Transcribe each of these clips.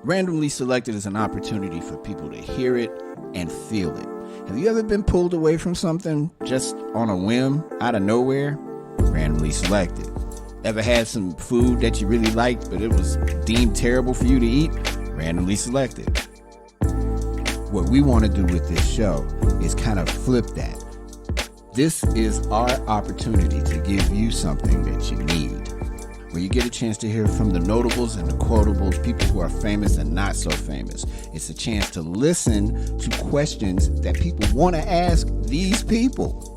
Randomly Selected is an opportunity for people to hear it and feel it. Have you ever been pulled away from something just on a whim, out of nowhere? Randomly Selected. Ever had some food that you really liked, but it was deemed terrible for you to eat? Randomly Selected. What we want to do with this show is kind of flip that. This is our opportunity to give you something that you need, where you get a chance to hear from the notables and the quotables, people who are famous and not so famous. It's a chance to listen to questions that people want to ask these people.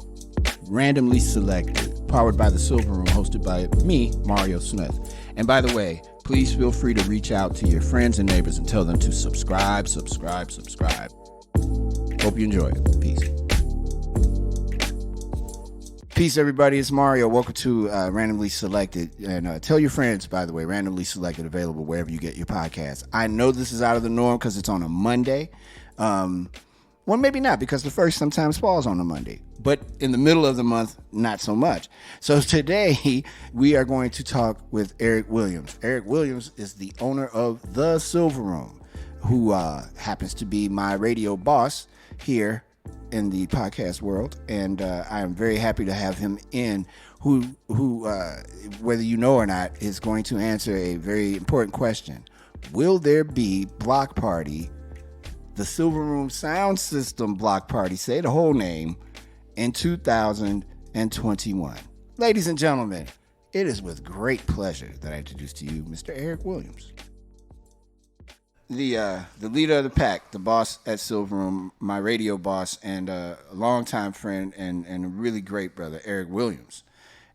Randomly Selected, powered by the Silverroom, hosted by me, Mario Smith. And by the way, please feel free to reach out to your friends and neighbors and tell them to subscribe. Hope you enjoy it. Peace. Peace, everybody. It's Mario. Welcome to Randomly Selected. And tell your friends, by the way, Randomly Selected, available wherever you get your podcasts. I know this is out of the norm because it's on a Monday. Well, maybe not, because the first sometimes falls on a Monday. But in the middle of the month, not so much. So today, we are going to talk with Eric Williams. Eric Williams is the owner of The Silverroom, who happens to be my radio boss here in the podcast world, and I am very happy to have him in, who whether you know or not, is going to answer a very important question. Will there be block party, the Silverroom Sound System block party, say the whole name, in 2021? Ladies and gentlemen, it is with great pleasure that I introduce to you Mr. Eric Williams. The leader of the pack, the boss at Silverroom, my radio boss, and a longtime friend and a really great brother, Eric Williams,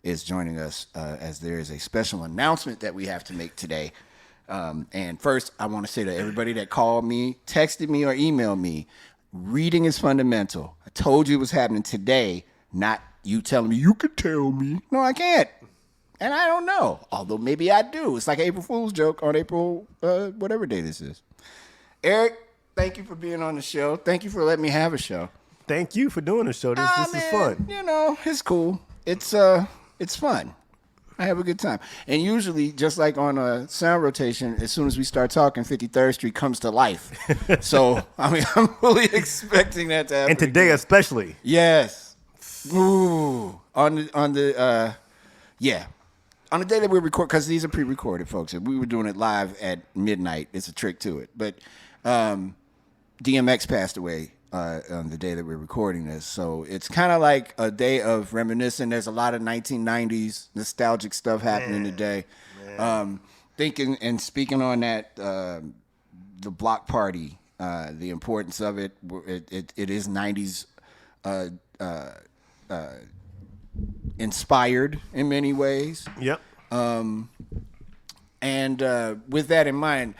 is joining us as there is a special announcement that we have to make today. And first, I want to say to everybody that called me, texted me, or emailed me, reading is fundamental. I told you it was happening today, not you telling me you could tell me. No, I can't. And I don't know, although maybe I do. It's like an April Fool's joke on April, whatever day this is. Eric, thank you for being on the show. Thank you for letting me have a show. Thank you for doing the show. This is fun. You know, it's cool. It's fun. I have a good time. And usually, just like on a sound rotation, as soon as we start talking, 53rd Street comes to life. So, I mean, I'm really expecting that to happen. And today especially. Yes. Ooh. On the day that we record, because these are pre-recorded, folks. If we were doing it live at midnight, it's a trick to it. But DMX passed away on the day that we're recording this. So it's kind of like a day of reminiscing. There's a lot of 1990s nostalgic stuff happening today. Thinking and speaking on that, the block party, the importance of it. It is 90s inspired in many ways. Yep. And with that in mind,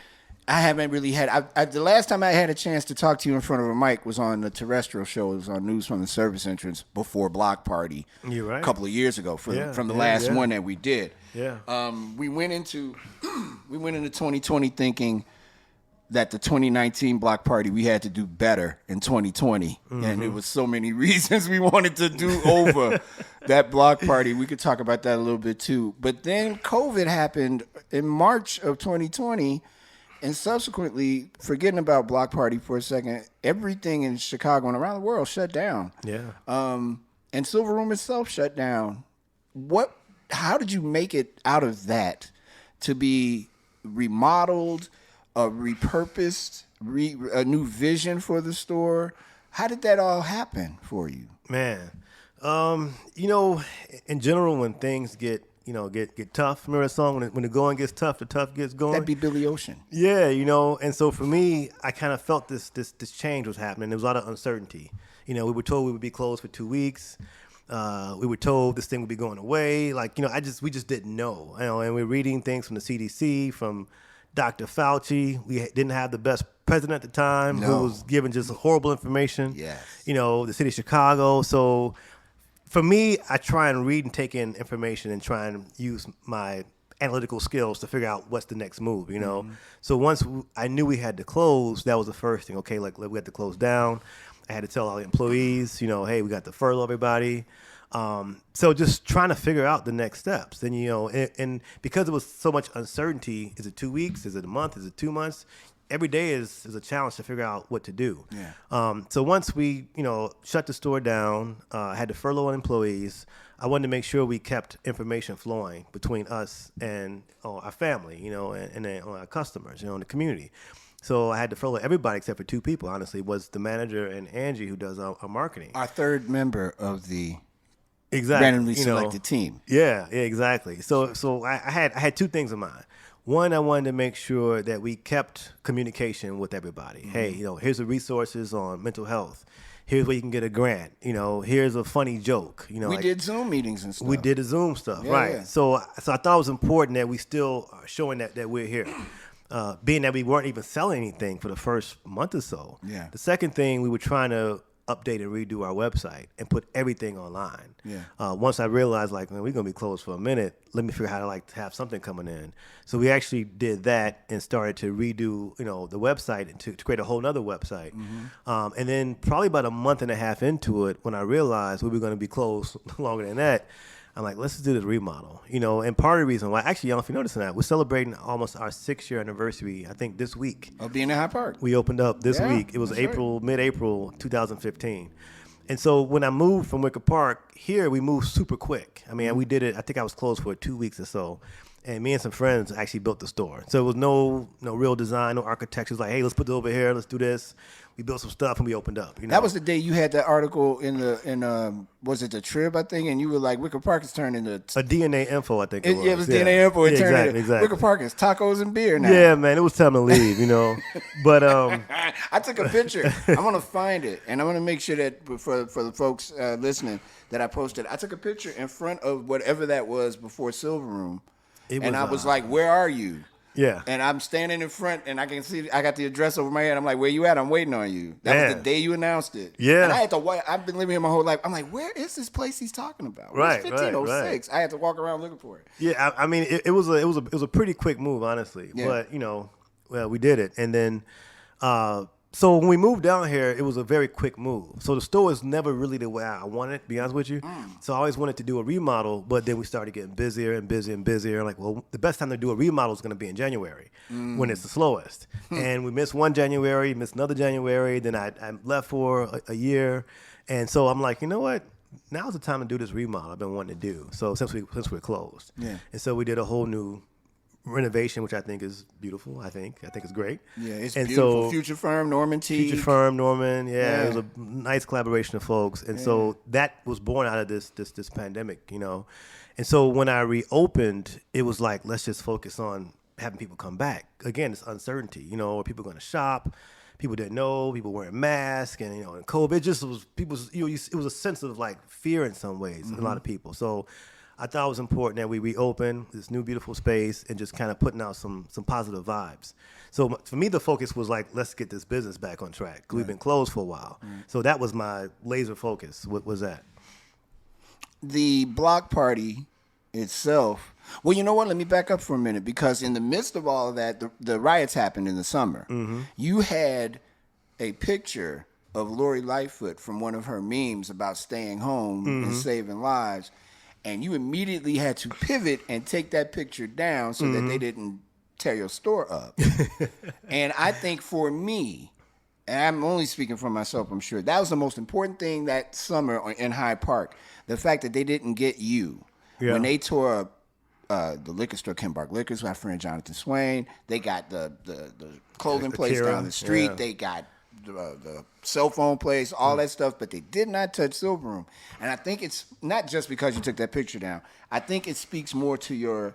I haven't really had. The last time I had a chance to talk to you in front of a mic was on the terrestrial show. It was on News from the Service Entrance before Block Party. You're right. A couple of years ago from the last one that we did. Yeah. We went into 2020 thinking that the 2019 block party, we had to do better in 2020. Mm-hmm. And there was so many reasons we wanted to do over that block party. We could talk about that a little bit too. But then COVID happened in March of 2020. And subsequently, forgetting about block party for a second, everything in Chicago and around the world shut down. Yeah. And Silverroom itself shut down. How did you make it out of that to be remodeled, repurposed, a new vision for the store? How did that all happen for you? Man, in general, when things get tough, remember that song, when the going gets tough, the tough gets going? That'd be Billy Ocean. Yeah, and so for me, I kind of felt this change was happening. There was a lot of uncertainty. We were told we would be closed for 2 weeks. We were told this thing would be going away. We just didn't know. And we're reading things from the CDC, from Dr. Fauci. We didn't have the best president at the time who was giving just horrible information. Yes. The city of Chicago. So for me, I try and read and take in information and try and use my analytical skills to figure out what's the next move, Mm-hmm. So once I knew we had to close, that was the first thing. Okay, we had to close down. I had to tell all the employees, hey, we got to furlough everybody. So just trying to figure out the next steps. And, and because there was so much uncertainty, is it 2 weeks? Is it a month? Is it 2 months? every day is a challenge to figure out what to do. Yeah. So once we, shut the store down, had to furlough employees, I wanted to make sure we kept information flowing between us and our family, and then our customers, in the community. So I had to furlough everybody except for two people, honestly, was the manager and Angie, who does our marketing. Our third member of the exactly. randomly selected team. Yeah, exactly. So I had two things in mind. One, I wanted to make sure that we kept communication with everybody. Mm-hmm. Hey, here's the resources on mental health. Here's where you can get a grant. Here's a funny joke. We did Zoom meetings and stuff. We did the Zoom stuff, yeah, right? Yeah. So I thought it was important that we still are showing that we're here. Being that we weren't even selling anything for the first month or so. Yeah. The second thing, we were trying to update and redo our website and put everything online. Yeah. Once I realized, man, we're gonna be closed for a minute. Let me figure out how to have something coming in. So we actually did that and started to redo, the website and to create a whole nother website. Mm-hmm. And then probably about a month and a half into it, when I realized we were gonna be closed longer than that, I'm like, let's just do this remodel, And part of the reason why, actually, I don't know if you noticed that, we're celebrating almost our 6-year anniversary, I think, this week. Of being in Hyde Park. We opened up this week. It was mid-April 2015. And so when I moved from Wicker Park, here we moved super quick. I mean, we did it, I think I was closed for 2 weeks or so. And me and some friends actually built the store. So it was no real design, no architecture. It was like, hey, let's put it over here. Let's do this. We built some stuff and we opened up. That was the day you had that article in was it the Trib, I think? And you were like, Wicker Park is turning into a DNA Info, I think it was. Yeah, it was DNA Info. It turned into exactly. Wicker Park is tacos and beer now. Yeah, man, it was time to leave, But I took a picture. I'm gonna find it, and I'm gonna make sure that for the folks listening that I posted. I took a picture in front of whatever that was before Silverroom. And I was like, where are you? Yeah. And I'm standing in front, and I can see, I got the address over my head. I'm like, where you at? I'm waiting on you. That was the day you announced it. Yeah. And I had to wait. I've been living here my whole life. I'm like, where is this place he's talking about? Right, It's 1506. right. I had to walk around looking for it. Yeah, I mean, it was a pretty quick move, honestly. Yeah. But, we did it. And then, so when we moved down here, it was a very quick move. So the store is never really the way I wanted it, to be honest with you. So I always wanted to do a remodel, but then we started getting busier and busier and busier. Like, well, the best time to do a remodel is going to be in January when it's the slowest. And we missed one January, missed another January. Then I left for a year. And so I'm like, you know what? Now's the time to do this remodel I've been wanting to do. So since we're closed. Yeah. And so we did a whole new renovation, which I think is beautiful. I think it's great. Yeah, it's and beautiful. So, Future Firm, Norman T. Future Firm, Norman. Yeah, it was a nice collaboration of folks. And so that was born out of this pandemic, And so when I reopened, it was like, let's just focus on having people come back. Again, it's uncertainty, are people going to shop? People didn't know, people wearing masks, and and COVID. It just was it was a sense of like fear in some ways, a lot of people. So I thought it was important that we reopen this new beautiful space and just kind of putting out some positive vibes. So for me, the focus was like, let's get this business back on track. 'Cause we've been closed for a while. So that was my laser focus. What was that? The block party itself. Well, you know what? Let me back up for a minute, because in the midst of all of that, the riots happened in the summer. You had a picture of Lori Lightfoot from one of her memes about staying home and saving lives. And you immediately had to pivot and take that picture down so that they didn't tear your store up. And I think for me, and I'm only speaking for myself, I'm sure, that was the most important thing that summer in Hyde Park. The fact that they didn't get you. Yeah. When they tore up the liquor store, Ken Bark Liquors, my friend Jonathan Swain, they got the clothing place down the street. They got the cell phone place, all that stuff, but they did not touch Silverroom. And I think it's not just because you took that picture down. I think it speaks more to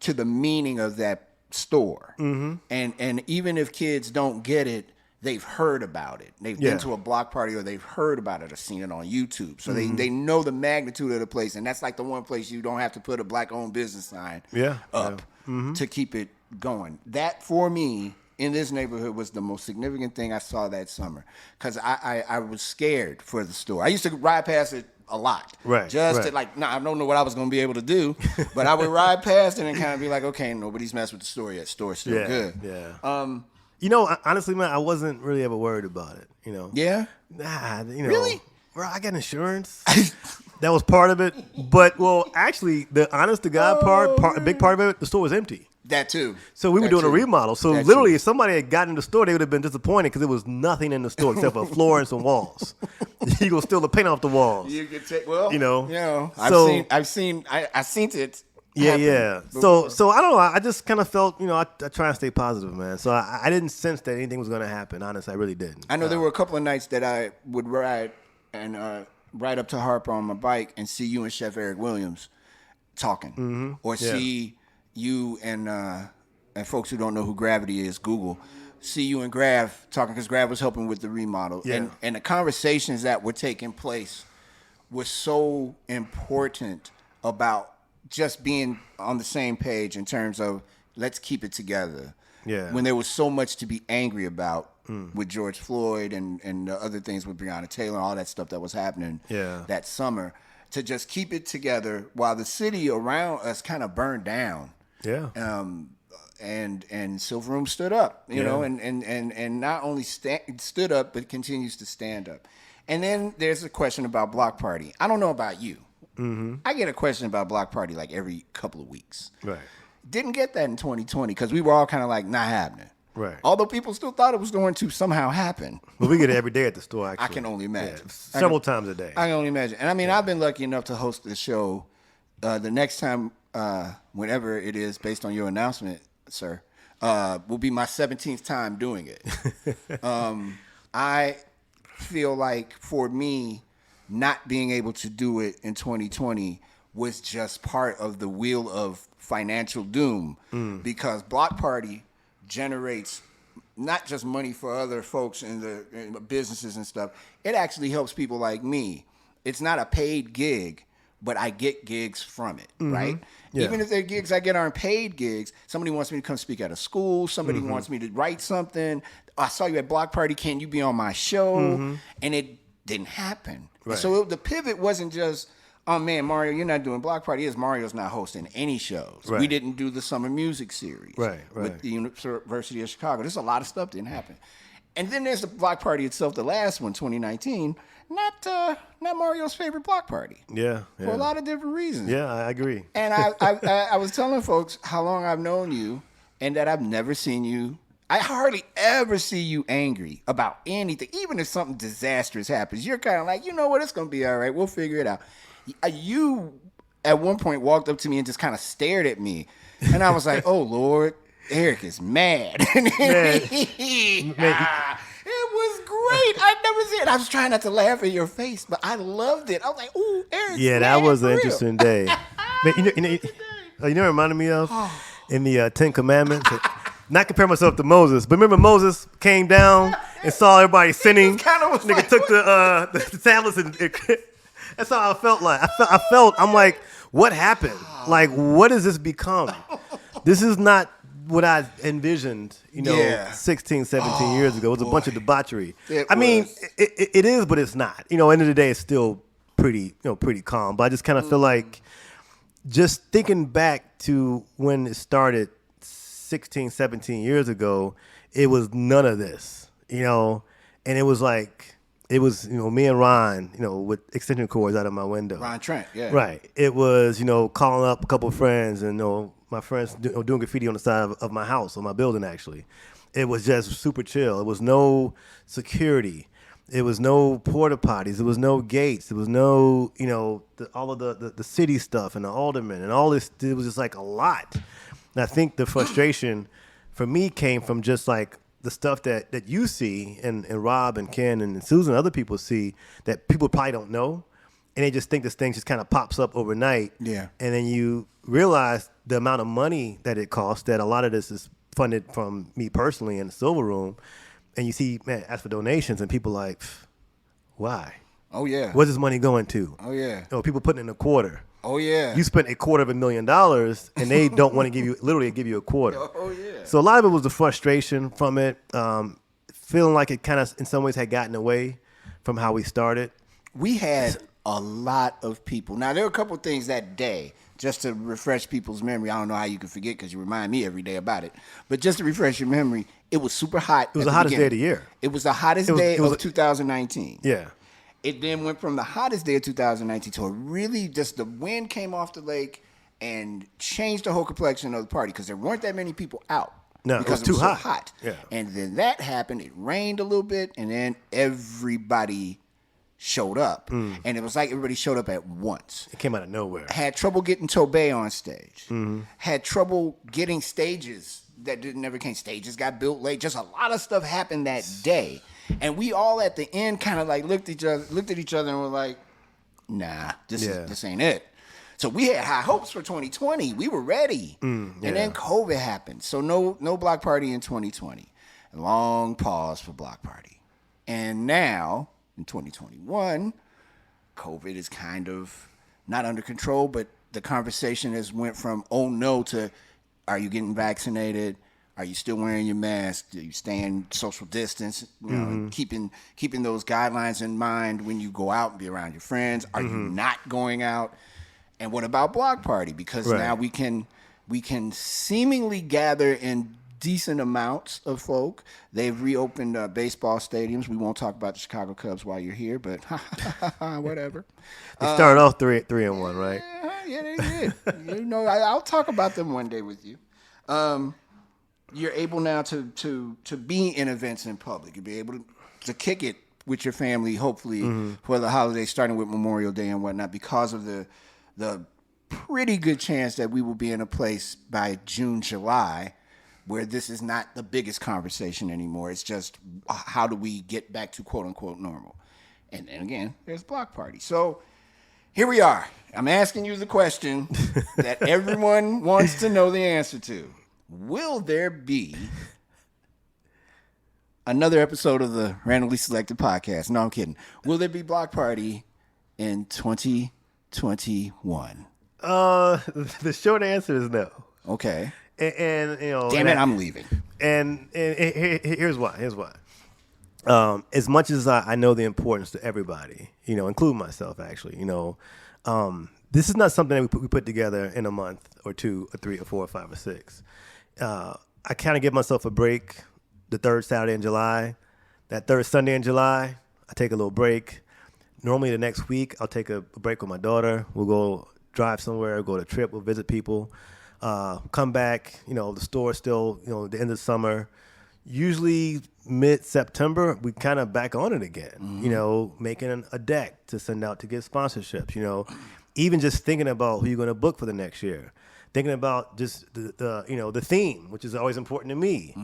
the meaning of that store. And even if kids don't get it, they've heard about it. They've been to a block party, or they've heard about it or seen it on YouTube. So they know the magnitude of the place. And that's like the one place you don't have to put a black-owned business sign up to keep it going. That, for me, in this neighborhood, was the most significant thing I saw that summer, because I was scared for the store. I used to ride past it a lot, I don't know what I was going to be able to do, but I would ride past it and kind of be like, okay, nobody's messed with the store yet. Store's still good. Honestly, man, I wasn't really ever worried about it. Yeah. Nah. Really? Bro, I got insurance. That was part of it. But actually, the honest to God part, a big part of it, the store was empty. That too. So we were That doing a too. remodel. So That literally, too. if somebody had gotten in the store, they would have been disappointed because there was nothing in the store except for a floor and some walls. You gonna steal the paint off the walls. You could take I've seen it. Yeah, happen yeah. before. So I don't know. I just kind of felt, I try and stay positive, man. So I didn't sense that anything was going to happen. Honestly, I really didn't. I know there were a couple of nights that I would ride up to Harper on my bike and see you and Chef Eric Williams talking, or see you and folks who don't know who Gravity is, Google. See you and Grav talking because Grav was helping with the remodel, and the conversations that were taking place was so important about just being on the same page in terms of let's keep it together. Yeah. When there was so much to be angry about with George Floyd and the other things with Breonna Taylor, all that stuff that was happening that summer, to just keep it together while the city around us kind of burned down. Yeah. And Silverroom stood up, you know, and not only stood up, but continues to stand up. And then there's a question about Block Party. I don't know about you. I get a question about Block Party like every couple of weeks. Right. Didn't get that in 2020 because we were all kind of like not happening. Right. Although people still thought it was going to somehow happen. But we get it every day at the store, actually. I can only imagine. Yeah, several times a day. I can only imagine. And I mean, I've been lucky enough to host the show. The next time, whenever it is, based on your announcement, sir, will be my 17th time doing it. I feel like for me, not being able to do it in 2020 was just part of the wheel of financial doom because Block Party generates not just money for other folks in the businesses and stuff. It actually helps people like me. It's not a paid gig, but I get gigs from it, right? Yeah. Even if the gigs I get aren't paid gigs, somebody wants me to come speak at a school, somebody wants me to write something. I saw you at Block Party, can you be on my show? And it didn't happen. Right. So the pivot wasn't just, oh man, Mario, you're not doing Block Party. Mario's not hosting any shows. Right. We didn't do the summer music series with the University of Chicago. There's a lot of stuff didn't happen. And then there's the Block Party itself, the last one, 2019. Not Mario's favorite Block Party. Yeah. For a lot of different reasons. Yeah, I agree. And I was telling folks how long I've known you and that I've never seen you. I hardly ever see you angry about anything. Even if something disastrous happens, you're kind of like, you know what, it's going to be all right. We'll figure it out. You, at one point, walked up to me and just kind of stared at me. And I was like, oh, Lord, Eric is mad. It was great. I've never seen it. I was trying not to laugh in your face, but I loved it. I was like, ooh, Eric's Yeah, that was an interesting day. Man, you know what it reminded me of? In the Ten Commandments. Not compare myself to Moses, but remember Moses came down and saw everybody sinning. Nigga took the tablets and that's how I felt like. I'm like, what happened? Like, what does this become? This is not what I envisioned, 16, 17 years ago. It was a bunch of debauchery. I mean, it is, but it's not. End of the day, it's still pretty calm. But I just kind of feel like just thinking back to when it started 16, 17 years ago, it was none of this, and it was like, me and Ron, with extension cords out of my window. Ron Trent, yeah. Right. It was, calling up a couple of friends and, my friends doing graffiti on the side of my house, on my building, actually. It was just super chill. It was no security. It was no porta potties. It was no gates. It was no, all of the city stuff and the aldermen and all this. It was just like a lot. And I think the frustration for me came from just like the stuff that you see and Rob and Ken and Susan and other people see that people probably don't know. And they just think this thing just kind of pops up overnight. Yeah. And then you realize the amount of money that it costs, that a lot of this is funded from me personally in the Silverroom. And you see, man, ask for donations and people like, why? Oh, yeah. Where's this money going to? Oh, yeah. People putting in a quarter. Oh, yeah. You spent $250,000 and they don't want to give you a quarter. Oh, yeah. So a lot of it was the frustration from it, feeling like it kind of in some ways had gotten away from how we started. We had a lot of people. Now, there were a couple of things that day, just to refresh people's memory. I don't know how you can forget because you remind me every day about it. But just to refresh your memory, it was super hot. It was the hottest day of the year. It was the hottest day of 2019. Yeah. It then went from the hottest day of 2019 to a really just the wind came off the lake and changed the whole complexion of the party because there weren't that many people out. No, because it was too so hot. Yeah. And then that happened. It rained a little bit, and then everybody showed up. And it was like everybody showed up at once. It came out of nowhere. Had trouble getting Tobey on stage. Had trouble getting stages that never came. Stages got built late. Just a lot of stuff happened that day. And we all at the end kind of like looked at each other and were like, nah, this ain't it. So we had high hopes for 2020. We were ready. And then COVID happened. So no block party in 2020. A long pause for block party. And now, in 2021, COVID is kind of not under control, but the conversation has went from, oh no, to are you getting vaccinated? Are you still wearing your mask? Do you staying social distance? You know, keeping those guidelines in mind when you go out and be around your friends. Are you not going out? And what about block party? Because now we can seemingly gather in decent amounts of folk. They've reopened baseball stadiums. We won't talk about the Chicago Cubs while you're here, but whatever. They started off 3-1, right? Yeah, they did. You know, I'll talk about them one day with you. You're able now to be in events in public. You'll be able to kick it with your family, hopefully, for the holidays, starting with Memorial Day and whatnot, because of the pretty good chance that we will be in a place by June, July, where this is not the biggest conversation anymore. It's just how do we get back to quote unquote normal? And then again, there's block party. So here we are. I'm asking you the question that everyone wants to know the answer to. Will there be another episode of the Randomly Selected Podcast? No, I'm kidding. Will there be block party in 2021? The short answer is no. Okay. And you know, damn it, I'm leaving. And here's why. As much as I know the importance to everybody, you know, including myself, actually, you know, this is not something that we put together in a month or 2 or 3 or 4 or 5 or 6. I kind of give myself a break the third Saturday in July. That third Sunday in July, I take a little break. Normally the next week, I'll take a break with my daughter. We'll go drive somewhere, go on a trip, we'll visit people. Come back, you know, the store's still, you know, the end of summer. Usually mid-September, we kind of back on it again, you know, making a deck to send out to get sponsorships, you know, even just thinking about who you're going to book for the next year. Thinking about just the you know, the theme, which is always important to me.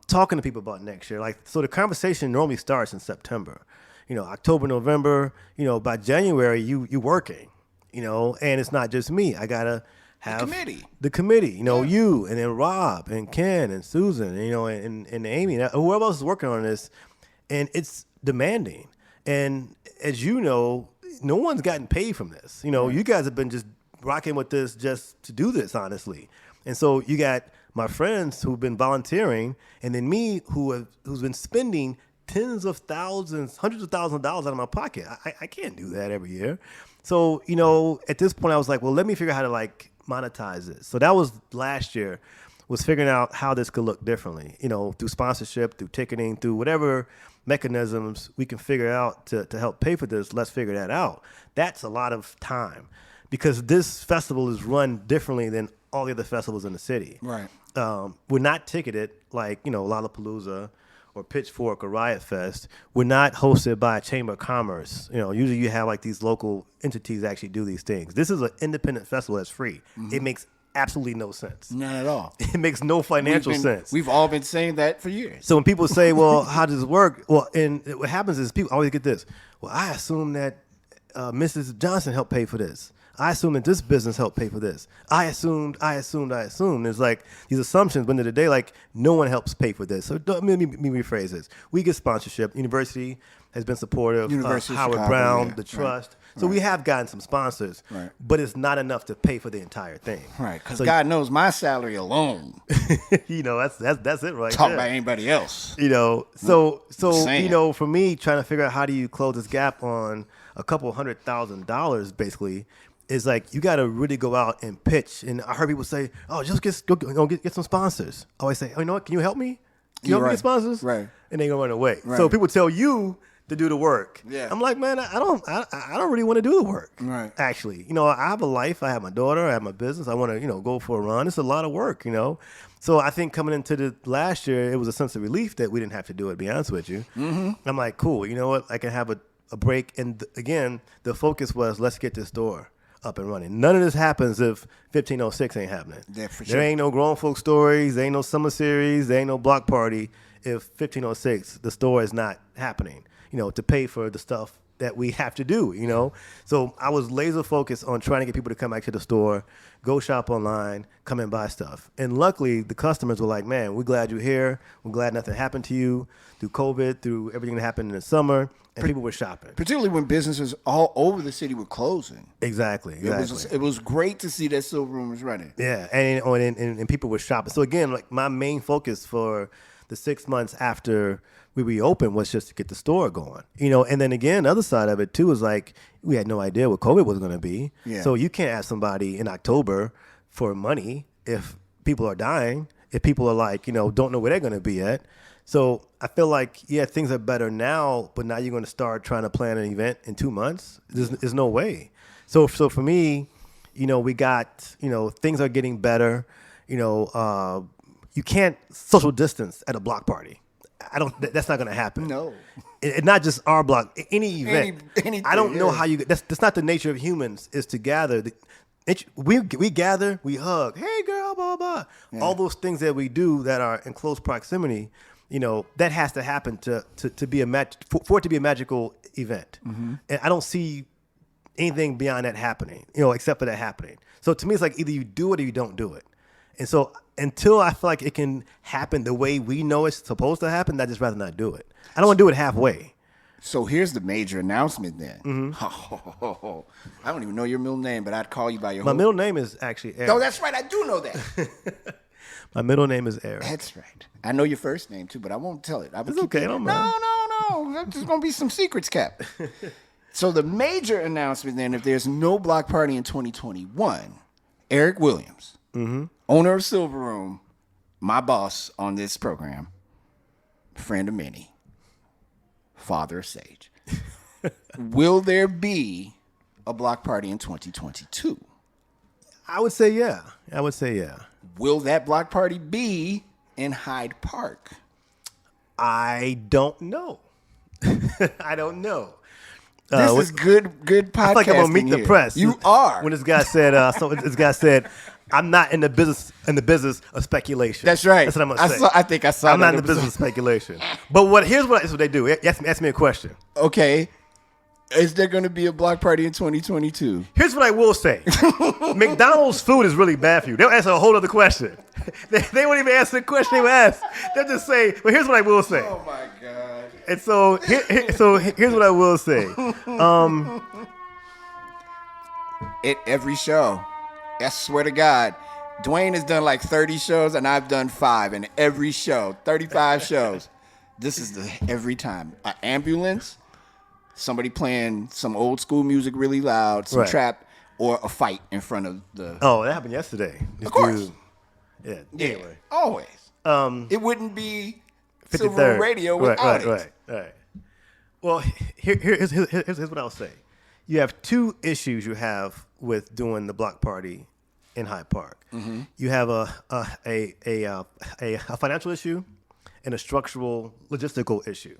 Talking to people about next year. Like, so the conversation normally starts in September. You know, October, November, you know, by January, you working, you know, and it's not just me. I got to have the committee, you know, you and then Rob and Ken and Susan, you know, and Amy, and whoever else is working on this. And it's demanding. And as you know, no one's gotten paid from this. You know, you guys have been just rocking with this just to do this, honestly. And so you got my friends who've been volunteering, and then me who's been spending tens of thousands, hundreds of thousands of dollars out of my pocket. I can't do that every year. So, you know, at this point I was like, well, let me figure out how to like monetize it. So that was last year, was figuring out how this could look differently, you know, through sponsorship, through ticketing, through whatever mechanisms we can figure out to help pay for this. Let's figure that out. That's a lot of time because this festival is run differently than all the other festivals in the city. Right. We're not ticketed like, you know, Lollapalooza or Pitchfork or Riot Fest. We're not hosted by a Chamber of Commerce. You know, usually you have like these local entities actually do these things. This is an independent festival that's free. It makes absolutely no sense. None at all. It makes no financial sense. We've all been saying that for years. So when people say, well, how does it work? Well, and what happens is people always get this. Well, I assume that Mrs. Johnson helped pay for this. I assume that this business helped pay for this. I assumed. There's like these assumptions, but at the end of the day, like no one helps pay for this. So let me rephrase this. We get sponsorship. University has been supportive. University of Howard Chicago, Brown, yeah. the Trust. Right. So we have gotten some sponsors, but it's not enough to pay for the entire thing. Right, because God knows my salary alone. You know, that's it right Talk there. about anybody else. You know, so you know, for me, trying to figure out how do you close this gap on a couple $100,000 basically is like you got to really go out and pitch. And I heard people say, "Oh, just get some sponsors." I always say, "Oh, you know what? Can you help me? Can you help me get sponsors?" Right. And they gonna run away. Right. So people tell you to do the work. Yeah. I'm like, man, I don't really want to do the work. Right. Actually, I have a life. I have my daughter. I have my business. I want to, go for a run. It's a lot of work, So I think coming into the last year, it was a sense of relief that we didn't have to do it, to be honest with you. Mm-hmm. I'm like, cool. You know what? I can have a break. And again, the focus was, let's get this store up and running. None of this happens if 1506 ain't happening. Yeah, for sure. There ain't no grown folk stories. There ain't no summer series. There ain't no block party if 1506, the store is not happening, to pay for the stuff that we have to do, So I was laser focused on trying to get people to come back to the store, go shop online, come and buy stuff. And luckily, the customers were like, man, we're glad you're here. We're glad nothing happened to you through COVID, through everything that happened in the summer. And people were shopping. Particularly when businesses all over the city were closing. Exactly. It was great to see that Silverroom was running. Yeah, and people were shopping. So again, like my main focus for the 6 months after we reopened was just to get the store going. And then again, the other side of it too is like we had no idea what COVID was going to be. Yeah. So you can't ask somebody in October for money if people are dying, if people are like, don't know where they're going to be at. So I feel like, things are better now, but now you're going to start trying to plan an event in 2 months. There's no way. So for me, we got, things are getting better. You can't social distance at a block party. That's not going to happen. No. It not just our block, any event. Anything, I don't know how you, that's not the nature of humans, is to gather. We gather, we hug, hey girl, blah, blah, blah. Yeah. All those things that we do that are in close proximity, that has to happen to be for it to be a magical event. Mm-hmm. And I don't see anything beyond that happening, except for that happening. So to me, it's like either you do it or you don't do it. And so until I feel like it can happen the way we know it's supposed to happen, I'd just rather not do it. I don't want to do it halfway. So here's the major announcement then. Mm-hmm. I don't even know your middle name, but I'd call you by your My middle name is actually Eric. Oh, that's right. I do know that. My middle name is Eric. That's right. I know your first name too, but I won't tell it. It's okay. Don't mind. No. There's going to be some secrets kept. So the major announcement then, if there's no block party in 2021, Eric Williams, owner of Silverroom, my boss on this program, friend of many, father of Sage. Will there be a block party in 2022? I would say yeah. Will that block party be in Hyde Park? I don't know. I don't know. This is good podcasting. I feel like I'm gonna meet the press. You are. When this guy said, I'm not in the business of speculation. That's right. That's what I'm gonna say. I think I saw I'm that not in the business of speculation. But here's what they do. Ask me a question. Okay. Is there going to be a block party in 2022? Here's what I will say. McDonald's food is really bad for you. They'll answer a whole other question. They won't even answer the question they were asked. They'll just say, well, here's what I will say. Oh, my God. And so here's what I will say. At every show, I swear to God, Dwayne has done like 30 shows, and I've done 5. And every show, 35 shows. This is every time. An ambulance, somebody playing some old school music really loud, some trap, or a fight in front of the... Oh, that happened yesterday. Of course. Yeah. Anyway. Always. It wouldn't be 53rd. Silverroom Radio without it. Right. Well, here's what I'll say. You have 2 issues you have with doing the block party in Hyde Park. Mm-hmm. You have a financial issue and a structural logistical issue.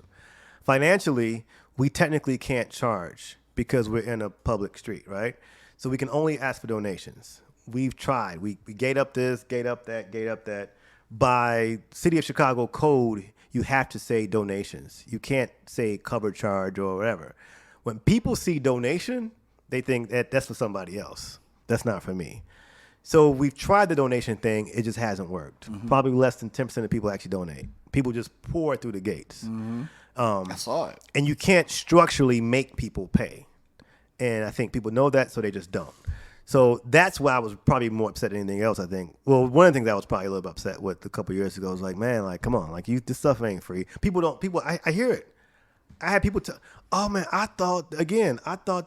Financially, we technically can't charge because we're in a public street, right? So we can only ask for donations. We've tried. We gate up this, gate up that. By City of Chicago code, you have to say donations. You can't say cover charge or whatever. When people see donation, they think that's for somebody else. That's not for me. So we've tried the donation thing. It just hasn't worked. Mm-hmm. Probably less than 10% of people actually donate. People just pour through the gates. Mm-hmm. I saw it. And you can't structurally make people pay. And I think people know that, so they just don't. So that's why I was probably more upset than anything else, I think. Well, one of the things I was probably a little bit upset with a couple of years ago was like, man, like, come on, like, this stuff ain't free. I hear it. I had people oh, man, I thought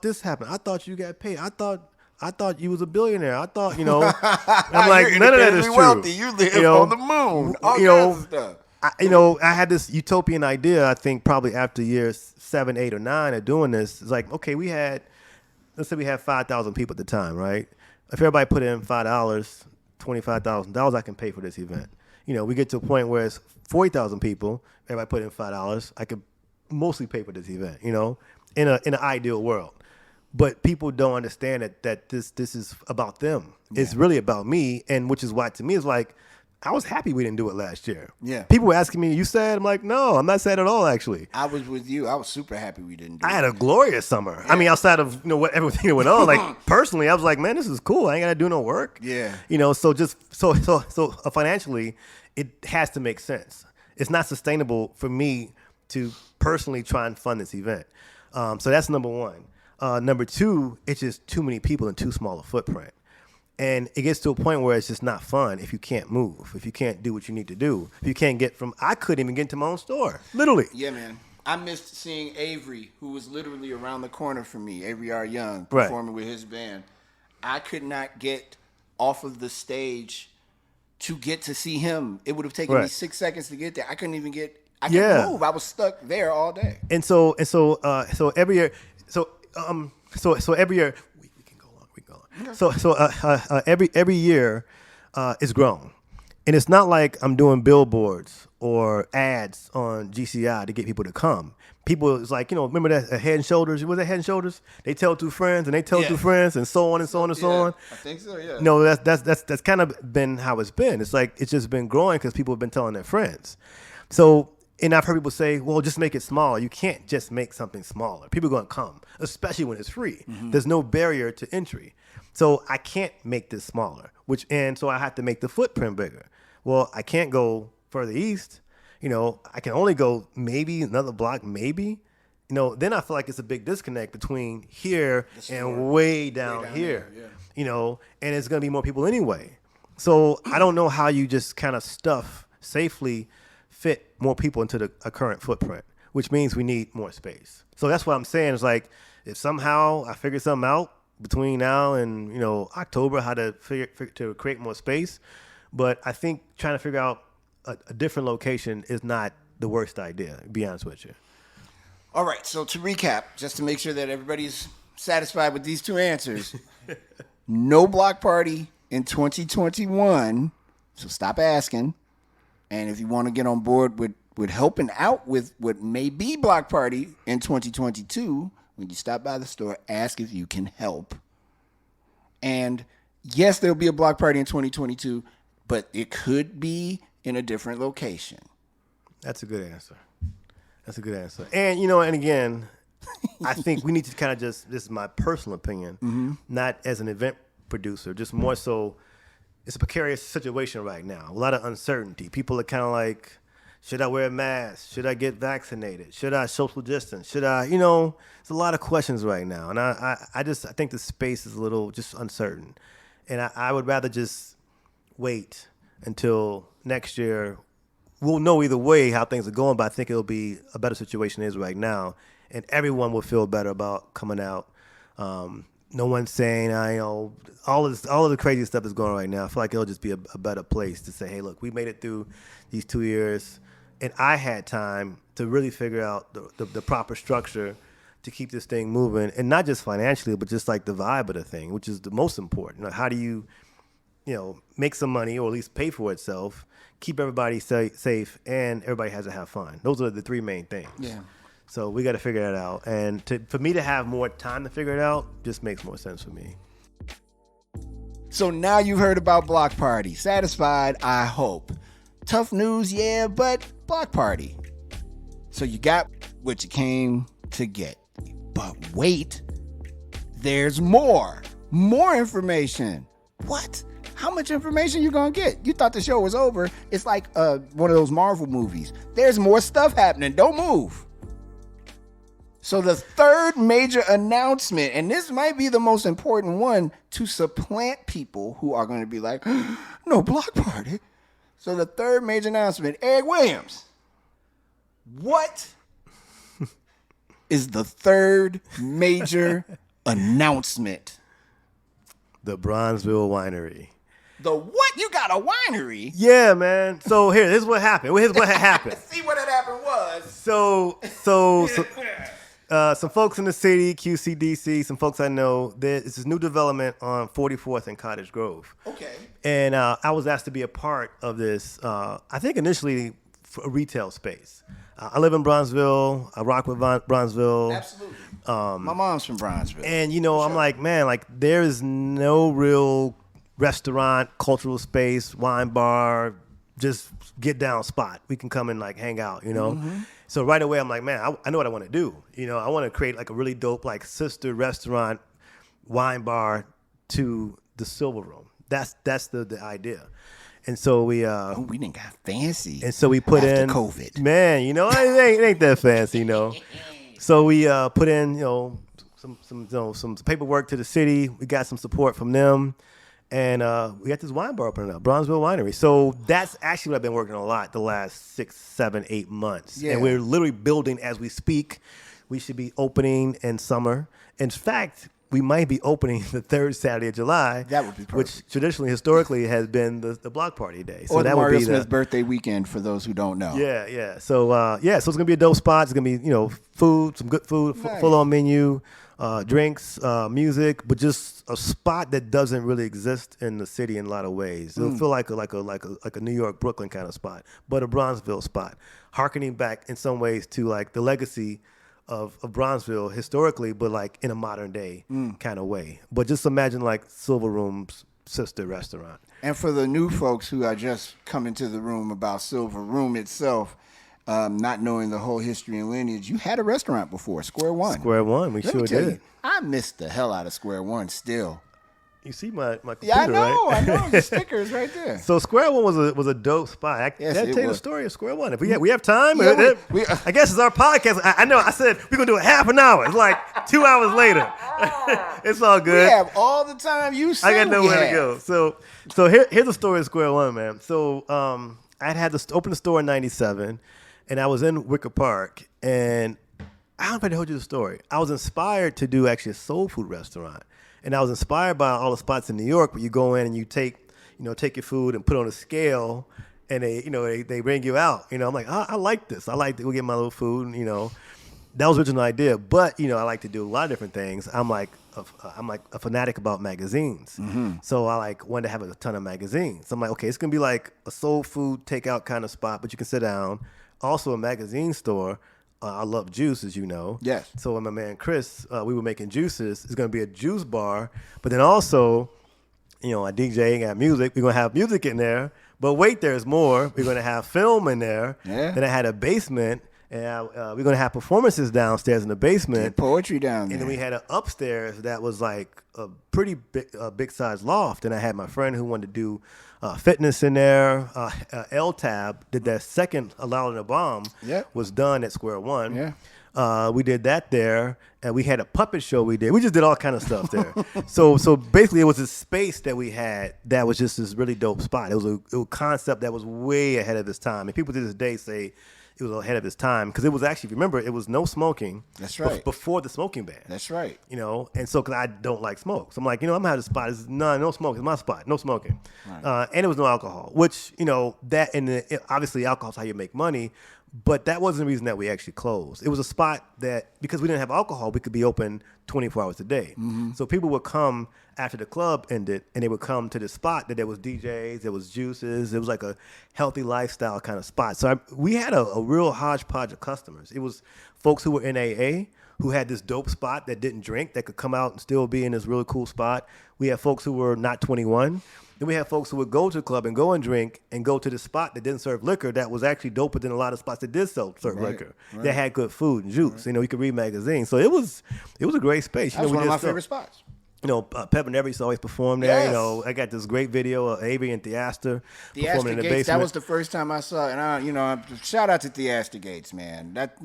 this happened. I thought you got paid. I thought you was a billionaire. I thought, I'm like, none of that is true. Wealthy. You live on the moon. All kinds of stuff. I had this utopian idea. I think probably after years 7, 8, or 9 of doing this, it's like, okay, let's say we had 5,000 people at the time, right? If everybody put in $5, $25,000, I can pay for this event. We get to a point where it's 40,000 people. Everybody put in $5, I could mostly pay for this event. In an ideal world. But people don't understand that this is about them. Yeah. It's really about me, and which is why to me it's like, I was happy we didn't do it last year. Yeah. People were asking me, you sad? I'm like, no, I'm not sad at all, actually. I was with you. I was super happy we didn't do it. I had a glorious summer. Yeah. I mean, outside of everything that went on, like personally, I was like, man, this is cool. I ain't got to do no work. Yeah. So financially, it has to make sense. It's not sustainable for me to personally try and fund this event. So that's number one. Number two, it's just too many people and too small a footprint. And it gets to a point where it's just not fun if you can't move, if you can't do what you need to do. If you can't I couldn't even get into my own store, literally. Yeah, man. I missed seeing Avery, who was literally around the corner from me, Avery R. Young, performing with his band. I could not get off of the stage to get to see him. It would have taken me 6 seconds to get there. I couldn't even I couldn't move. I was stuck there all day. And so every year, so every year, we can go on. Okay. Every year, it's grown, and it's not like I'm doing billboards or ads on GCI to get people to come. People, it's like, remember that Head and Shoulders? Was that Head and Shoulders? They tell two friends, and they tell two friends, and so on and so on and so on. I think so. Yeah. No, that's kind of been how it's been. It's like it's just been growing because people have been telling their friends. So. And I've heard people say, well, just make it smaller. You can't just make something smaller. People are going to come, especially when it's free. Mm-hmm. There's no barrier to entry. So I can't make this smaller, so I have to make the footprint bigger. Well, I can't go further east. I can only go maybe another block, maybe. Then I feel like it's a big disconnect between here and way down here. There, yeah. And it's going to be more people anyway. So I don't know how you just kind of safely fit more people into a current footprint, which means we need more space. So that's what I'm saying. It's like, if somehow I figure something out between now and October, how to to create more space, but I think trying to figure out a different location is not the worst idea, to be honest with you. All right, so to recap, just to make sure that everybody's satisfied with these two answers, no block party in 2021, so stop asking. And if you want to get on board with helping out with what may be block party in 2022, when you stop by the store, ask if you can help. And yes, there'll be a block party in 2022, but it could be in a different location. That's a good answer. And, and again, I think we need to kind of this is my personal opinion, not as an event producer, just more so. It's a precarious situation right now. A lot of uncertainty. People are kind of like, should I wear a mask? Should I get vaccinated? Should I social distance? Should I, it's a lot of questions right now. And I think the space is a little just uncertain. And I would rather just wait until next year. We'll know either way how things are going, but I think it'll be a better situation than it is right now. And everyone will feel better about coming out. No one's saying, all of the crazy stuff that's going on right now. I feel like it'll just be a better place to say, hey, look, we made it through these 2 years, and I had time to really figure out the proper structure to keep this thing moving, and not just financially, but just like the vibe of the thing, which is the most important. Like, how do you, make some money or at least pay for itself, keep everybody safe, and everybody has to have fun. Those are the three main things. Yeah. So we got to figure that out. And for me to have more time to figure it out just makes more sense for me. So now you've heard about block party. Satisfied, I hope. Tough news, yeah, but block party. So you got what you came to get. But wait, there's more. More information. What? How much information you gonna get? You thought the show was over. It's like one of those Marvel movies. There's more stuff happening. Don't move. So the third major announcement, and this might be the most important one to supplant people who are going to be like, no block party. So the third major announcement, Eric Williams, what is the third major announcement? The Bronzeville Winery. The what? You got a winery? Yeah, man. So here's what happened. Here's what had happened. See what had happened was. So some folks in the city, QCDC, some folks I know, there's this new development on 44th and Cottage Grove. Okay. And I was asked to be a part of this, I think initially for a retail space. I live in Bronzeville. I rock with Bronzeville. Absolutely. My mom's from Bronzeville. And, I'm like, man, like there is no real restaurant, cultural space, wine bar, just get down spot. We can come and like hang out, Mm-hmm. So right away, I'm like, man, I know what I want to do. I want to create like a really dope, like sister restaurant, wine bar to the Silverroom. That's the idea. And so we we didn't got fancy. And so we put after in COVID. Man, it ain't that fancy, So we put in, some paperwork to the city. We got some support from them. And we got this wine bar opening up, Bronzeville Winery. So that's actually what I've been working on a lot the last 6, 7, 8 months. Yeah. And we're literally building as we speak. We should be opening in summer. In fact, we might be opening the third Saturday of July. That would be perfect. Which traditionally, historically, has been the block party day. So or that the would Mario be Smith birthday weekend for those who don't know. Yeah. So so it's gonna be a dope spot. It's gonna be food, some good food, Nice. full on menu, drinks, music, but just a spot that doesn't really exist in the city in a lot of ways. It'll feel like a New York, Brooklyn kind of spot, but a Bronzeville spot, harkening back in some ways to like the legacy of Bronzeville historically, but like in a modern day kind of way. But just imagine like Silverroom's sister restaurant. And for the new folks who are just coming to the room about Silverroom itself, not knowing the whole history and lineage, you had a restaurant before, Square One. Square One, we Let me sure tell did. you, I missed the hell out of Square One still. You see my computer, Yeah, I know. right? I know. The sticker is right there. So Square One was a dope spot. Yes, I'll it tell you the was. story of Square One. If we have time, Yeah, I guess it's our podcast. I know. I said we're gonna do a half an hour. It's like 2 hours later. It's all We good. have all the time you said I got we nowhere to have. go. So here's the story of Square One, man. So I had to open the store in '97, and I was in Wicker Park, and I don't know if I told you the story. I was inspired to do actually a soul food restaurant. And I was inspired by all the spots in New York where you go in and you take your food and put on a scale, and they bring you out. I'm like, I like this. I like to go get my little food. That was the original idea. But I like to do a lot of different things. I'm like a fanatic about magazines. Mm-hmm. So I wanted to have a ton of magazines. So I'm like, okay, it's gonna be like a soul food takeout kind of spot, but you can sit down. Also a magazine store. I love juice, as you know. Yes. So when my man Chris, we were making juices, it's going to be a juice bar. But then also, I DJ, got music. We're going to have music in there. But wait, there's more. We're going to have film in there. Yeah. Then I had a basement. And we're going to have performances downstairs in the basement. Get poetry down there. And then we had an upstairs that was like a pretty big size loft. And I had my friend who wanted to do fitness in there. L-Tab did that second Allowed in a Bomb. Yep. Was done at Square One. Yeah. We did that there. And we had a puppet show we did. We just did all kind of stuff there. So basically it was a space that we had that was just this really dope spot. It was a concept that was way ahead of its time. And people to this day say it was ahead of its time because it was actually, remember, it was no smoking. That's right. Before the smoking ban. That's right. And so because I don't like smoke. So I'm like, I'm going to have a spot. It's no smoking. It's my spot. No smoking. Right. And it was no alcohol, which, that and obviously alcohol is how you make money. But that wasn't the reason that we actually closed. It was a spot that, because we didn't have alcohol, we could be open 24 hours a day. Mm-hmm. So people would come after the club ended, and they would come to the spot that there was DJs, there was juices. It was like a healthy lifestyle kind of spot. So we had a real hodgepodge of customers. It was folks who were in AA, who had this dope spot that didn't drink, that could come out and still be in this really cool spot. We had folks who were not 21. Then we had folks who would go to the club and go and drink and go to the spot that didn't serve liquor that was actually doper than a lot of spots that did serve liquor. Right. That had good food and juice. Right. You could read magazines. So it was a great space. That was one of my favorite spots. Pep and Everett used to always perform there. Yes. I got this great video of Avery and Theaster performing in the Gates, basement. that was the first time I saw it. And shout out to Theaster Gates, man. That,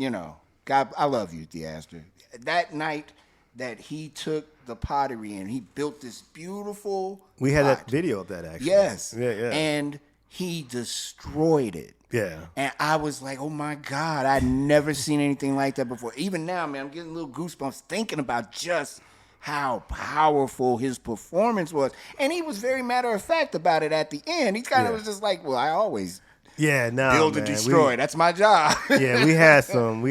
God, I love you, Theaster. That night that he took the pottery and he built this beautiful We had pot. that video of that, actually. Yes. Yeah. And he destroyed it. Yeah. And I was like, oh my God, I'd never seen anything like that before. Even now, man, I'm getting little goosebumps thinking about just how powerful his performance was. And he was very matter of fact about it at the end. He kind of was just like, well, I always build and destroy. That's my job. Yeah, we had some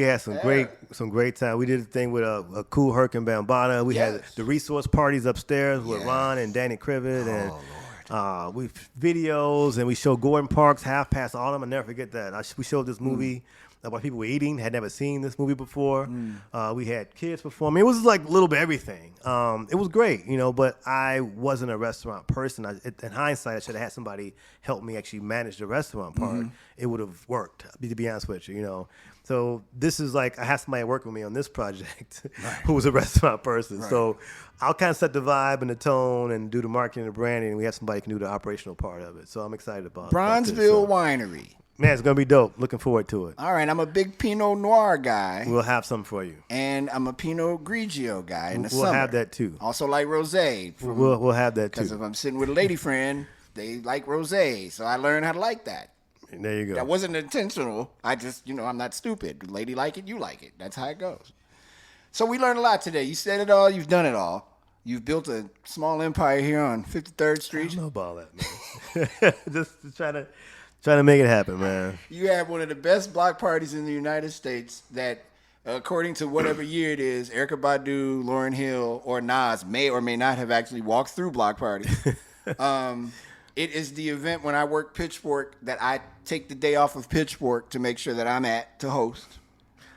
great time. We did a thing with a cool Herc and Bambaataa. We had the resource parties upstairs with Ron and Danny Crivet and we videos, and we showed Gordon Parks, Half Past Autumn. I'll never forget that. We showed this movie about people were eating, had never seen this movie before. We had kids performing. It was like a little bit everything. It was great, but I wasn't a restaurant person. In hindsight, I should have had somebody help me actually manage the restaurant part. It would have worked, to be honest with you, So this is like, I have somebody working with me on this project who was a restaurant person. Right. So I'll kind of set the vibe and the tone and do the marketing and the branding, and we have somebody who can do the operational part of it. So I'm excited about Bronzeville Winery. Man, it's going to be dope. Looking forward to it. All right, I'm a big Pinot Noir guy. We'll have some for you. And I'm a Pinot Grigio guy in the summer. We'll have that too. Also like rosé. We'll have that too. Because if I'm sitting with a lady friend, they like rosé. So I learned how to like that. And there you go. That wasn't intentional. I just, I'm not stupid. Lady like it, you like it. That's how it goes. So we learned a lot today. You said it all. You've done it all. You've built a small empire here on 53rd Street. I don't know about that, man. Just trying to make it happen, man. You have one of the best block parties in the United States that, according to whatever year it is, Erykah Badu, Lauryn Hill, or Nas may or may not have actually walked through block parties. It is the event when I work Pitchfork that I take the day off of Pitchfork to make sure that I'm at to host.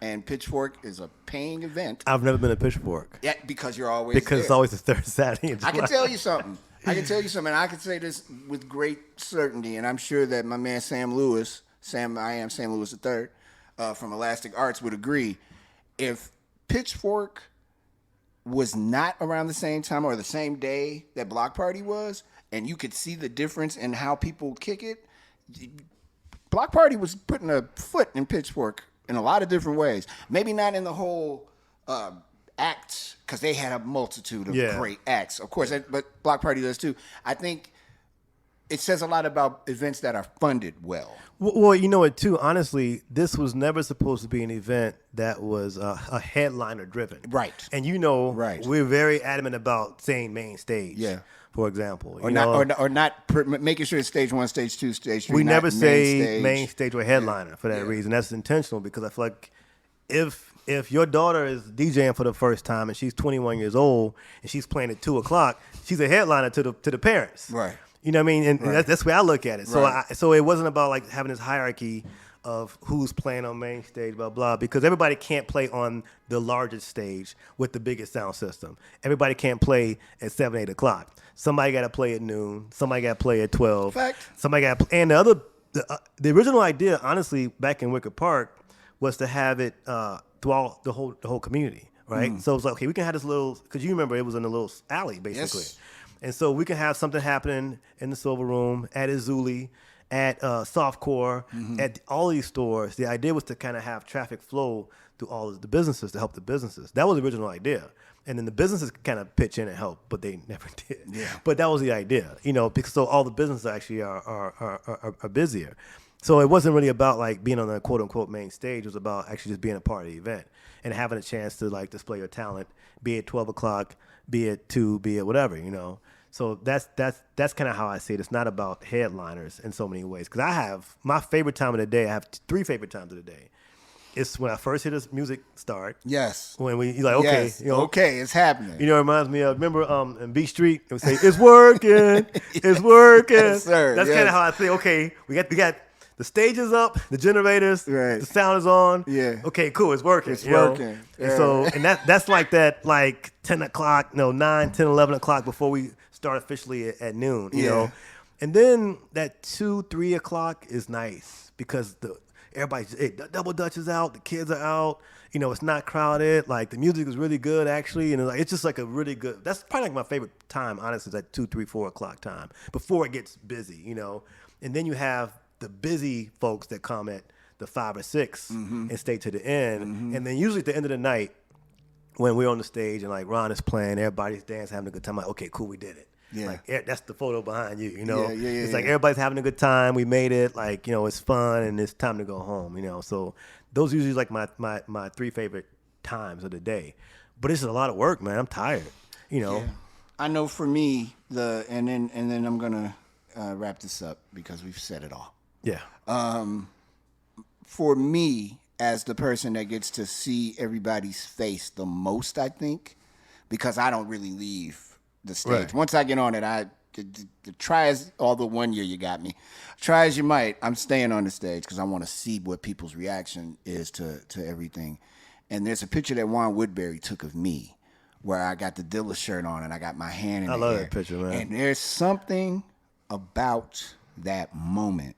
And Pitchfork is a paying event. I've never been to Pitchfork. Yeah, because you're always Because there. It's always the third Saturday in July. I can tell you something. And I can say this with great certainty, and I'm sure that my man Sam Lewis III, from Elastic Arts would agree. If Pitchfork was not around the same time or the same day that Block Party was, and you could see the difference in how people kick it, Block Party was putting a foot in Pitchfork in a lot of different ways. Maybe not in the whole acts, because they had a multitude of great acts, of course, but Block Party does too. I think it says a lot about events that are funded well. Well, you know what, too? Honestly, this was never supposed to be an event that was a headliner driven. Right. And we're very adamant about saying main stage. Yeah. For example, or making sure it's stage 1, stage 2, stage 3. We never say main stage or headliner for that reason. That's intentional, because I feel like if your daughter is DJing for the first time and she's 21 years old and she's playing at 2:00, she's a headliner to the parents. Right. You know what I mean? And that's the way I look at it. So so it wasn't about like having this hierarchy of who's playing on main stage, blah, blah, because everybody can't play on the largest stage with the biggest sound system. Everybody can't play at 7, 8 o'clock. Somebody got to play at noon. Somebody got to play at 12. Fact. Somebody got to play. And the original idea, honestly, back in Wicker Park, was to have it throughout the whole community, right? So it was like, okay, we can have this little, because you remember it was in a little alley, basically. Yes. And so we can have something happening in the Silver Room, at Izuli, at Softcore, at all these stores. The idea was to kind of have traffic flow through all of the businesses to help the businesses. That was the original idea. And then the businesses kind of pitch in and help, but they never did. Yeah. But that was the idea, because so all the businesses actually are busier. So it wasn't really about like being on the quote unquote main stage. It was about actually just being a part of the event and having a chance to like display your talent, be it 12 o'clock, be it 2, be it whatever, So that's kind of how I see it. It's not about headliners in so many ways. Because I have my favorite time of the day. I have 3 favorite times of the day. It's when I first hear this music start. Yes. When you're like, okay. Yes. Okay, it's happening. It reminds me of, remember in Beach Street, it would say, it's working, it's working. Yes, sir. That's kind of how I think, okay, we got the stage is up, the generators, the sound is on. Yeah. Okay, cool, it's working. It's working. Yeah. And so, and that's like that, like 10 o'clock, 9, 10, 11 o'clock before we start officially at noon, you know. And then that 2, 3 o'clock is nice because the Double Dutch is out, the kids are out, it's not crowded, like the music is really good actually, and it's just like a really good, that's probably like my favorite time, honestly, is that 2, 3, 4 o'clock time before it gets busy, And then you have the busy folks that come at the 5 or 6 and stay to the end. And then usually at the end of the night, when we're on the stage and like Ron is playing, everybody's dancing, having a good time, like, okay, cool, we did it. Yeah. Like that's the photo behind you, It's like everybody's having a good time. We made it. Like, it's fun and it's time to go home, So those are usually like my 3 favorite times of the day. But it's a lot of work, man. I'm tired. Yeah. I know for me and then I'm gonna wrap this up because we've said it all. Yeah. For me, as the person that gets to see everybody's face the most, I think, because I don't really leave the stage. Right. Once I get on it, try as all the 1 year you got me. Try as you might, I'm staying on the stage because I want to see what people's reaction is to everything. And there's a picture that Juan Woodbury took of me where I got the Dilla shirt on and I got my hand in the air. I love that picture, man. And there's something about that moment.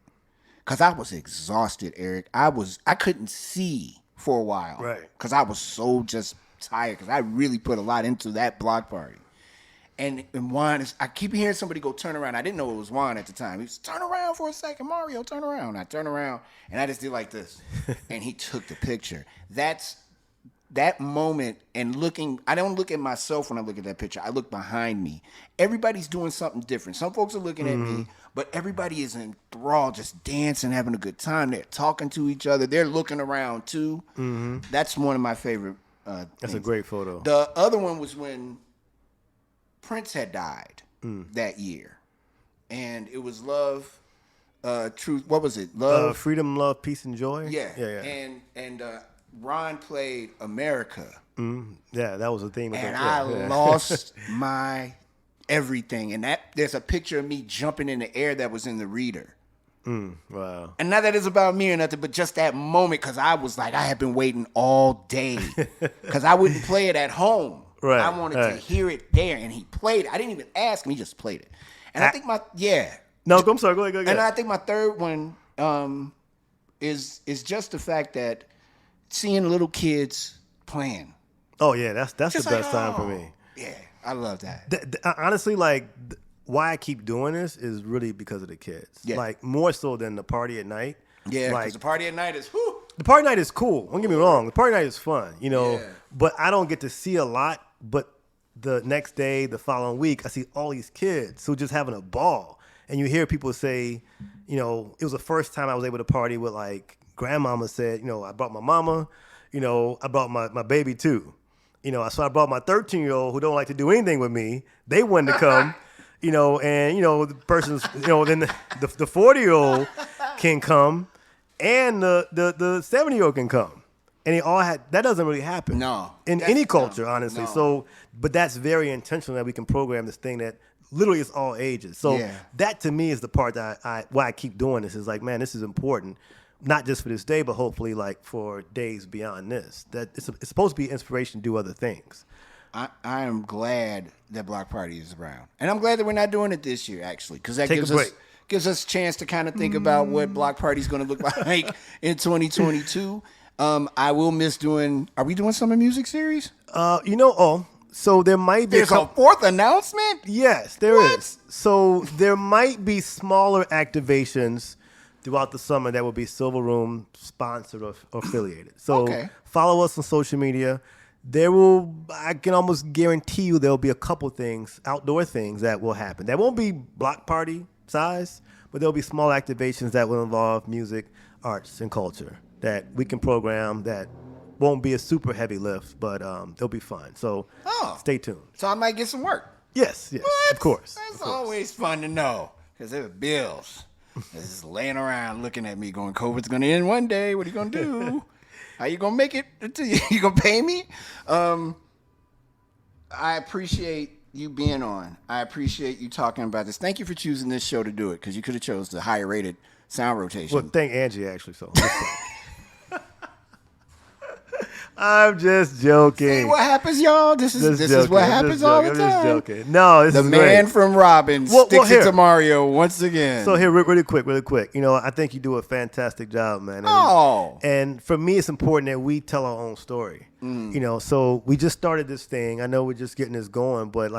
Because I was exhausted, Eric. I couldn't see for a while. Right. Because I was so just tired. Because I really put a lot into that block party. And Juan I keep hearing somebody go turn around. I didn't know it was Juan at the time. He was, turn around for a second, Mario, turn around. I turn around, and I just did like this. And he took the picture. That moment and looking, I don't look at myself when I look at that picture. I look behind me. Everybody's doing something different. Some folks are looking at me, but everybody is enthralled, just dancing, having a good time. They're talking to each other. They're looking around too. That's one of my favorite That's things. a great photo. The other one was when Prince had died that year. And it was Love, Truth, what was it? Love, Freedom, Love, Peace, and Joy? Yeah. Yeah. And Ron played America. Yeah, that was the theme. And I lost my everything. And there's a picture of me jumping in the air that was in the reader. Wow. And not that it's about me or nothing, but just that moment, because I was like, I had been waiting all day. Because I wouldn't play it at home. Right. I wanted to hear it there. And he played it. I didn't even ask him. He just played it. And I think No, I'm sorry. Go ahead. And I think my third one is just the fact that seeing little kids playing. Oh yeah, that's the Just best time for me. Yeah, I love that. Honestly, why I keep doing this is really because of the kids. Yeah. Like more so than the party at night. Yeah, like because the party at night is whew. the party night is cool. Don't get me wrong. The party night is fun, Yeah. But I don't get to see a lot. But the next day, the following week, I see all these kids who just having a ball. And you hear people say, it was the first time I was able to party with grandmama said, I brought my mama, I brought my baby too. So I brought my 13-year-old who don't like to do anything with me. They wanted to come, and the person's, then the 40-year-old can come and the 70-year-old can come. And they all that doesn't really happen. No. In any culture, honestly. No. So, but that's very intentional that we can program this thing that literally is all ages. So that to me is the part that why I keep doing this is man, this is important. Not just for this day, but hopefully for days beyond this. That it's supposed to be inspiration to do other things. I am glad that Block Party is around. And I'm glad that we're not doing it this year, actually, because that gives us a chance to kind of think about what Block Party is going to look like in 2022. I will miss doing. Are we doing summer music series? So there might be. There's a fourth announcement. Yes, there is. So there might be smaller activations throughout the summer that will be Silverroom sponsored or affiliated. So follow us on social media. I can almost guarantee you there'll be a couple things, outdoor things that will happen. That won't be block party size, but there'll be small activations that will involve music, arts, and culture that we can program that won't be a super heavy lift, but they'll be fun. So stay tuned. So I might get some work. Yes, What? of course. That's always fun to know because there are bills. They're just laying around looking at me going, COVID's going to end one day. What are you going to do? How you going to make it? You going to pay me? I appreciate you being on. I appreciate you talking about this. Thank you for choosing this show to do it because you could have chose the higher rated sound rotation. Well, thank Angie, actually. So I'm just joking. See what happens, y'all? This is what happens all the time. I'm just joking. No, this is the man great. from Robin sticks it to Mario once again. So here, really quick. I think you do a fantastic job, man. And for me, it's important that we tell our own story. So we just started this thing. I know we're just getting this going, but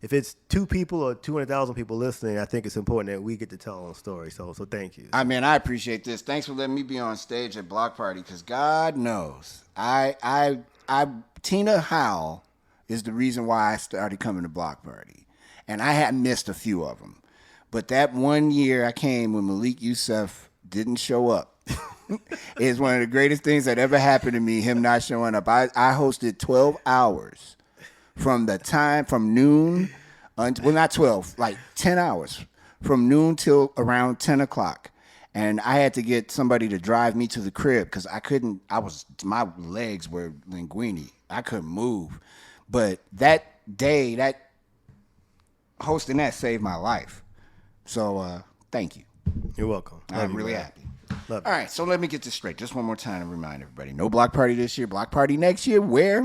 if it's 2 people or 200,000 people listening, I think it's important that we get to tell our own story. So thank you. I appreciate this. Thanks for letting me be on stage at Block Party because God knows Tina Howell is the reason why I started coming to Block Party. And I had missed a few of them. But that one year I came when Malik Youssef didn't show up. It's one of the greatest things that ever happened to me, him not showing up. I hosted 12 hours from noon, well, not 12, like 10 hours, from noon till around 10 o'clock. And I had to get somebody to drive me to the crib because my legs were linguini. I couldn't move. But that day, hosting that saved my life. So thank you. You're welcome. I'm really happy. Love All right, so let me get this straight. Just one more time to remind everybody. No block party this year. Block party next year. Where?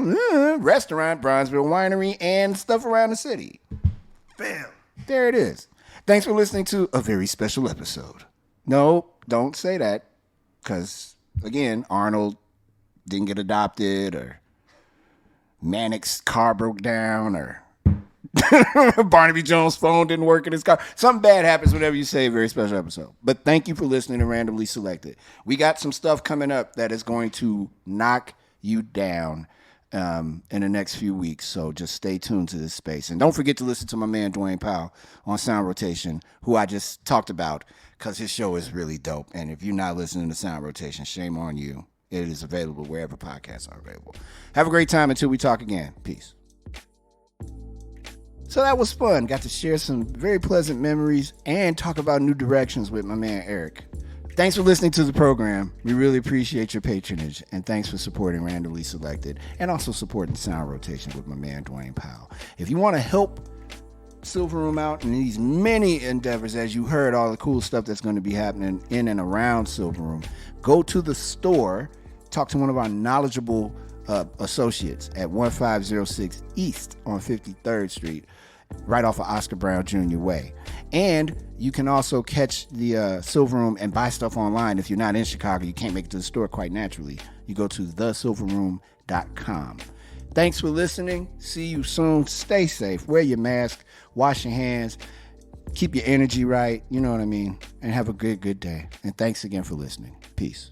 Restaurant, Bronzeville Winery, and stuff around the city. Bam. There it is. Thanks for listening to a very special episode. No, don't say that. Because, again, Arnold didn't get adopted, or Manic's car broke down, or Barnaby Jones' phone didn't work in his car. Something bad happens whenever you say a very special episode. But thank you for listening to Randomly Selected. We got some stuff coming up that is going to knock you down in the next few weeks. So just stay tuned to this space. And don't forget to listen to my man Dwayne Powell on Sound Rotation, who I just talked about, because his show is really dope. And if you're not listening to Sound Rotation, shame on you. It is available wherever podcasts are available. Have a great time until we talk again. Peace. So that was fun. Got to share some very pleasant memories and talk about new directions with my man Eric. Thanks for listening to the program. We really appreciate your patronage, and thanks for supporting Randomly Selected and also supporting Sound Rotation with my man Dwayne Powell. If you want to help Silverroom out in these many endeavors, as you heard all the cool stuff that's going to be happening in and around Silverroom, go to the store, talk to one of our knowledgeable associates at 1506 East on 53rd Street, right off of Oscar Brown Jr. Way. And you can also catch the Silverroom and buy stuff online. If you're not in Chicago, you can't make it to the store quite naturally. You go to thesilverroom.com. Thanks for listening. See you soon. Stay safe. Wear your mask. Wash your hands. Keep your energy right. You know what I mean? And have a good day. And thanks again for listening. Peace.